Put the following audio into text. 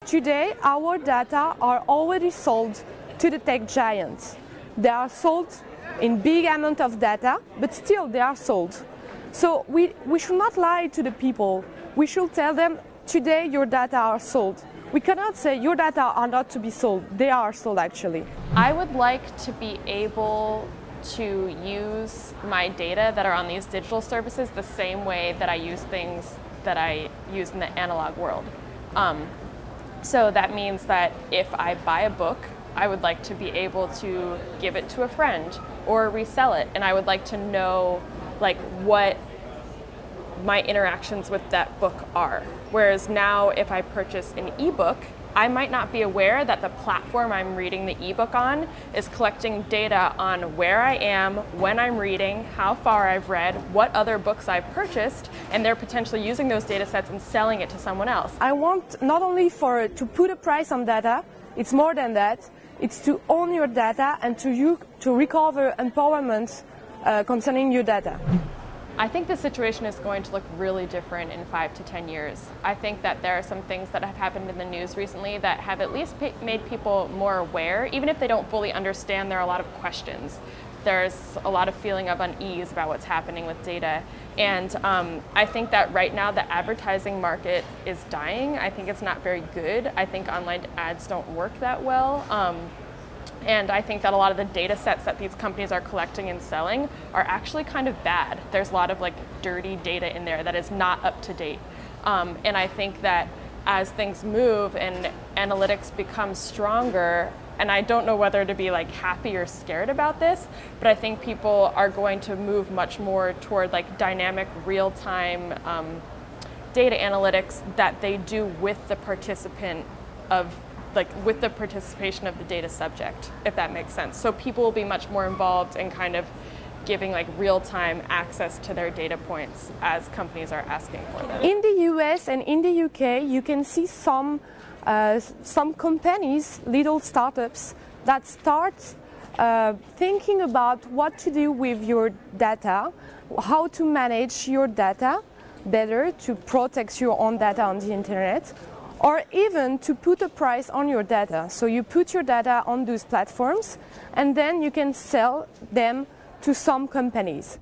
today our data are already sold to the tech giants. They are sold in big amount of data, but still they are sold. So we should not lie to the people. We should tell them, today your data are sold. We cannot say your data are not to be sold. They are sold actually. I would like to be able to use my data that are on these digital services the same way that I use things that I use in the analog world. So that means that if I buy a book, I would like to be able to give it to a friend or resell it, and I would like to know like what my interactions with that book are. Whereas now if I purchase an ebook, I might not be aware that the platform I'm reading the ebook on is collecting data on where I am, when I'm reading, how far I've read, what other books I've purchased, and they're potentially using those data sets and selling it to someone else. I want not only to put a price on data, it's more than that. It's to own your data and to recover empowerment concerning your data. I think the situation is going to look really different in 5 to 10 years. I think that there are some things that have happened in the news recently that have at least made people more aware. Even if they don't fully understand, there are a lot of questions. There's a lot of feeling of unease about what's happening with data. And I think that right now the advertising market is dying. I think it's not very good. I think online ads don't work that well. And I think that a lot of the data sets that these companies are collecting and selling are actually kind of bad. There's a lot of like dirty data in there that is not up to date. And I think that as things move and analytics become stronger, and I don't know whether to be like happy or scared about this, but I think people are going to move much more toward like dynamic real-time data analytics that they do with the participation of the data subject, if that makes sense. So people will be much more involved in kind of giving like real-time access to their data points as companies are asking for them. In the US and in the UK, you can see some companies, little startups, that start thinking about what to do with your data, how to manage your data better to protect your own data on the internet, or even to put a price on your data. So you put your data on those platforms and then you can sell them to some companies.